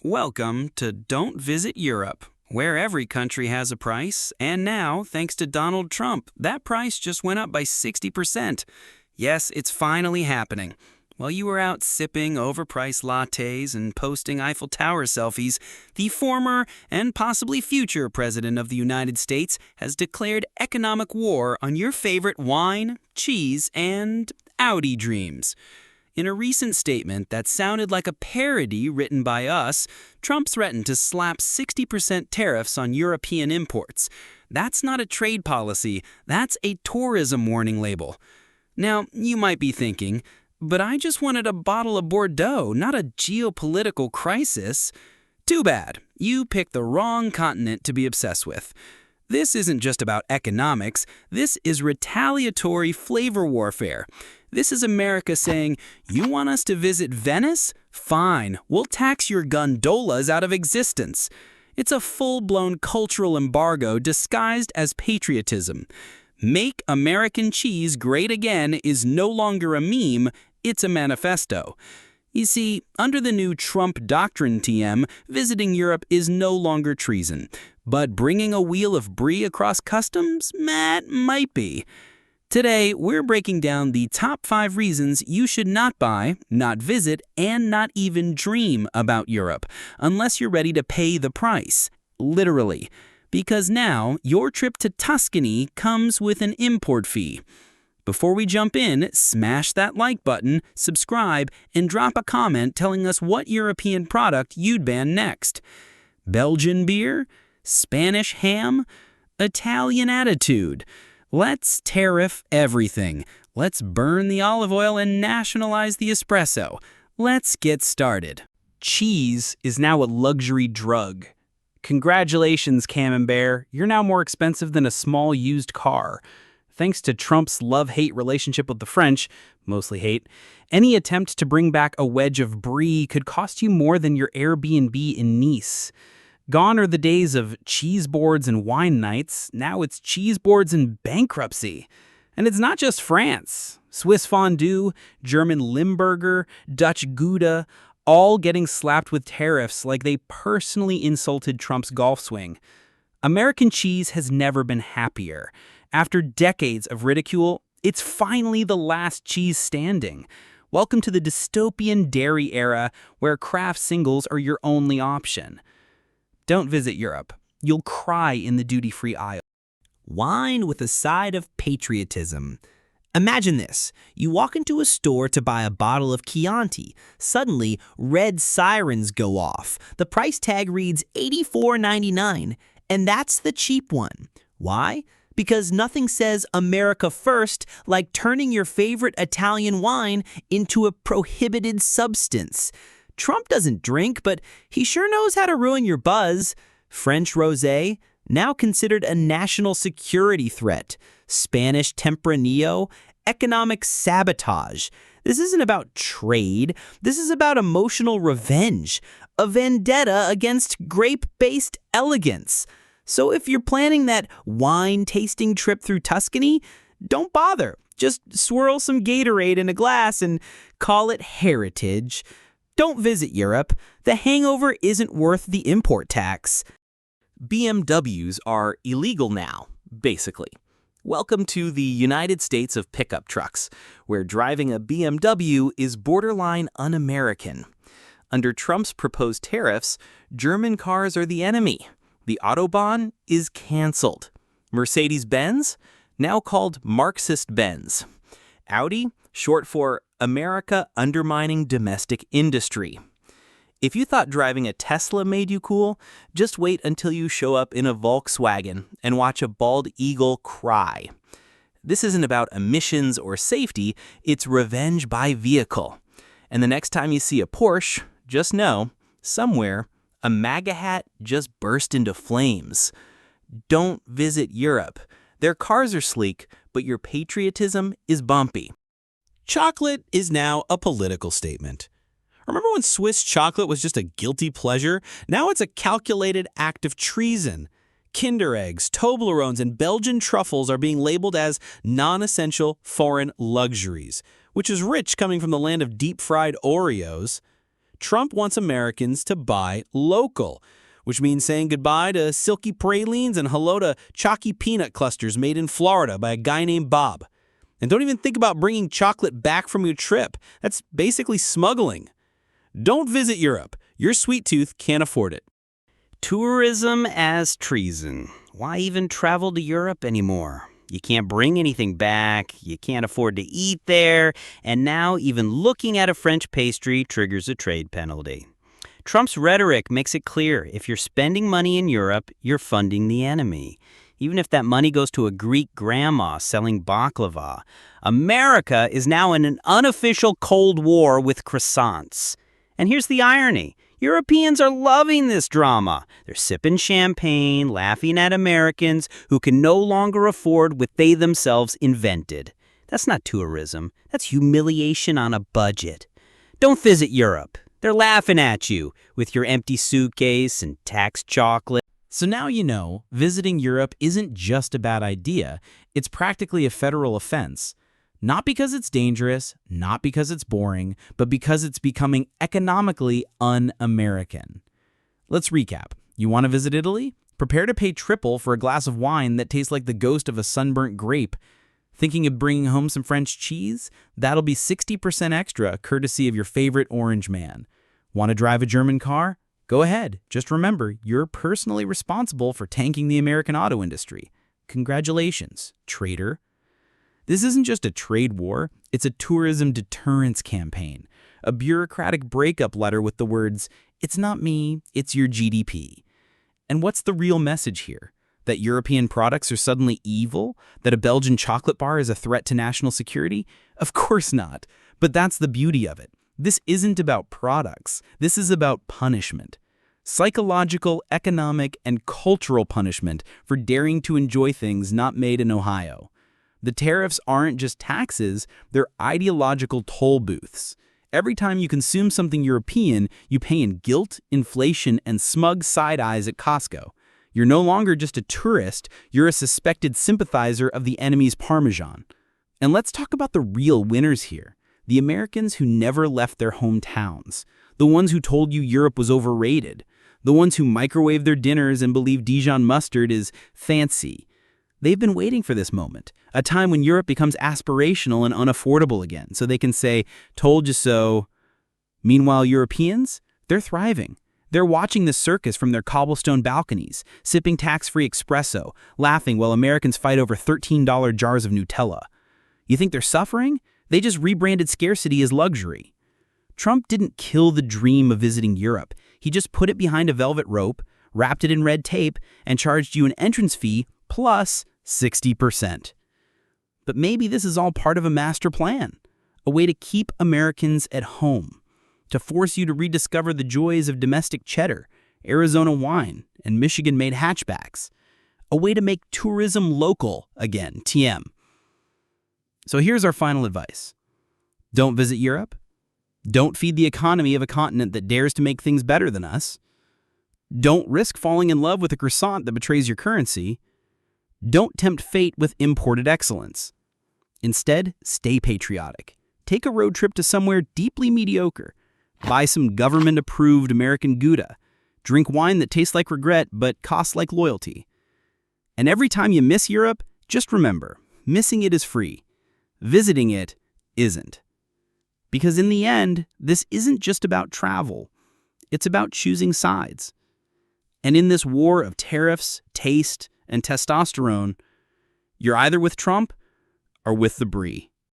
Welcome to Don't Visit Europe, where every country has a price, and now, thanks to Donald Trump, that price just went up by 60%. Yes, it's finally happening. While you were out sipping overpriced lattes and posting Eiffel Tower selfies, the former and possibly future President of the United States has declared economic war on your favorite wine, cheese, and Audi dreams. In a recent statement that sounded like a parody written by us, Trump threatened to slap 60% tariffs on European imports. That's not a trade policy, that's a tourism warning label. Now, you might be thinking, but I just wanted a bottle of Bordeaux, not a geopolitical crisis. Too bad, you picked the wrong continent to be obsessed with. This isn't just about economics, this is retaliatory flavor warfare. This is America saying, you want us to visit Venice? Fine, we'll tax your gondolas out of existence. It's a full-blown cultural embargo disguised as patriotism. Make American cheese great again is no longer a meme, it's a manifesto. You see, under the new Trump doctrine TM, visiting Europe is no longer treason. But bringing a wheel of brie across customs? Might be. Today, we're breaking down the top 5 reasons you should not buy, not visit, and not even dream about Europe, unless you're ready to pay the price. Literally. Because now, your trip to Tuscany comes with an import fee. Before we jump in, smash that like button, subscribe, and drop a comment telling us what European product you'd ban next. Belgian beer? Spanish ham? Italian attitude? Let's tariff everything. Let's burn the olive oil and nationalize the espresso. Let's get started. Cheese is now a luxury drug. Congratulations, Camembert. You're now more expensive than a small used car. Thanks to Trump's love-hate relationship with the French, mostly hate, any attempt to bring back a wedge of brie could cost you more than your Airbnb in Nice. Gone are the days of cheese boards and wine nights. Now it's cheese boards and bankruptcy. And it's not just France. Swiss fondue, German Limburger, Dutch Gouda, all getting slapped with tariffs like they personally insulted Trump's golf swing. American cheese has never been happier. After decades of ridicule, it's finally the last cheese standing. Welcome to the dystopian dairy era where craft singles are your only option. Don't visit Europe. You'll cry in the duty-free aisle. Wine with a side of patriotism. Imagine this. You walk into a store to buy a bottle of Chianti. Suddenly, red sirens go off. The price tag reads $84.99, and that's the cheap one. Why? Because nothing says America first like turning your favorite Italian wine into a prohibited substance. Trump doesn't drink, but he sure knows how to ruin your buzz. French rosé, now considered a national security threat. Spanish Tempranillo, economic sabotage. This isn't about trade. This is about emotional revenge. A vendetta against grape-based elegance. So if you're planning that wine-tasting trip through Tuscany, don't bother. Just swirl some Gatorade in a glass and call it heritage. Don't visit Europe. The hangover isn't worth the import tax. BMWs are illegal now, basically. Welcome to the United States of pickup trucks, where driving a BMW is borderline un-American. Under Trump's proposed tariffs, German cars are the enemy. The Autobahn is canceled. Mercedes-Benz, now called Marxist-Benz. Audi, short for America Undermining Domestic Industry. If you thought driving a Tesla made you cool, just wait until you show up in a Volkswagen and watch a bald eagle cry. This isn't about emissions or safety, it's revenge by vehicle. And the next time you see a Porsche, just know, somewhere, a MAGA hat just burst into flames. Don't visit Europe. Their cars are sleek, but your patriotism is bumpy. Chocolate is now a political statement. Remember when Swiss chocolate was just a guilty pleasure? Now it's a calculated act of treason. Kinder eggs, Toblerones, and Belgian truffles are being labeled as non-essential foreign luxuries, which is rich coming from the land of deep-fried Oreos. Trump wants Americans to buy local, which means saying goodbye to silky pralines and hello to chalky peanut clusters made in Florida by a guy named Bob. And don't even think about bringing chocolate back from your trip. That's basically smuggling. Don't visit Europe. Your sweet tooth can't afford it. Tourism as treason. Why even travel to Europe anymore? You can't bring anything back, you can't afford to eat there, and now even looking at a French pastry triggers a trade penalty. Trump's rhetoric makes it clear if you're spending money in Europe, you're funding the enemy. Even if that money goes to a Greek grandma selling baklava. America is now in an unofficial Cold War with croissants. And here's the irony. Europeans are loving this drama. They're sipping champagne, laughing at Americans who can no longer afford what they themselves invented. That's not tourism. That's humiliation on a budget. Don't visit Europe. They're laughing at you with your empty suitcase and taxed chocolate. So now you know, visiting Europe isn't just a bad idea, it's practically a federal offense. Not because it's dangerous, not because it's boring, but because it's becoming economically un-American. Let's recap. You want to visit Italy? Prepare to pay triple for a glass of wine that tastes like the ghost of a sunburnt grape. Thinking of bringing home some French cheese? That'll be 60% extra, courtesy of your favorite orange man. Want to drive a German car? Go ahead. Just remember, you're personally responsible for tanking the American auto industry. Congratulations, traitor. This isn't just a trade war, it's a tourism deterrence campaign, a bureaucratic breakup letter with the words, "It's not me, it's your GDP." And what's the real message here? That European products are suddenly evil? That a Belgian chocolate bar is a threat to national security? Of course not, but that's the beauty of it. This isn't about products, this is about punishment. Psychological, economic, and cultural punishment for daring to enjoy things not made in Ohio. The tariffs aren't just taxes, they're ideological toll booths. Every time you consume something European, you pay in guilt, inflation, and smug side eyes at Costco. You're no longer just a tourist, you're a suspected sympathizer of the enemy's Parmesan. And let's talk about the real winners here. The Americans who never left their hometowns. The ones who told you Europe was overrated. The ones who microwave their dinners and believe Dijon mustard is fancy. They've been waiting for this moment, a time when Europe becomes aspirational and unaffordable again, so they can say, "Told you so." Meanwhile, Europeans, they're thriving. They're watching the circus from their cobblestone balconies, sipping tax-free espresso, laughing while Americans fight over $13 jars of Nutella. You think they're suffering? They just rebranded scarcity as luxury. Trump didn't kill the dream of visiting Europe. He just put it behind a velvet rope, wrapped it in red tape, and charged you an entrance fee plus 60%. But maybe this is all part of a master plan, a way to keep Americans at home, to force you to rediscover the joys of domestic cheddar, Arizona wine, and Michigan-made hatchbacks, a way to make tourism local again, TM. So here's our final advice. Don't visit Europe. Don't feed the economy of a continent that dares to make things better than us. Don't risk falling in love with a croissant that betrays your currency. Don't tempt fate with imported excellence. Instead, stay patriotic. Take a road trip to somewhere deeply mediocre. Buy some government-approved American Gouda. Drink wine that tastes like regret but costs like loyalty. And every time you miss Europe, just remember, missing it is free. Visiting it isn't. Because in the end, this isn't just about travel. It's about choosing sides. And in this war of tariffs, taste, and testosterone, you're either with Trump or with the brie.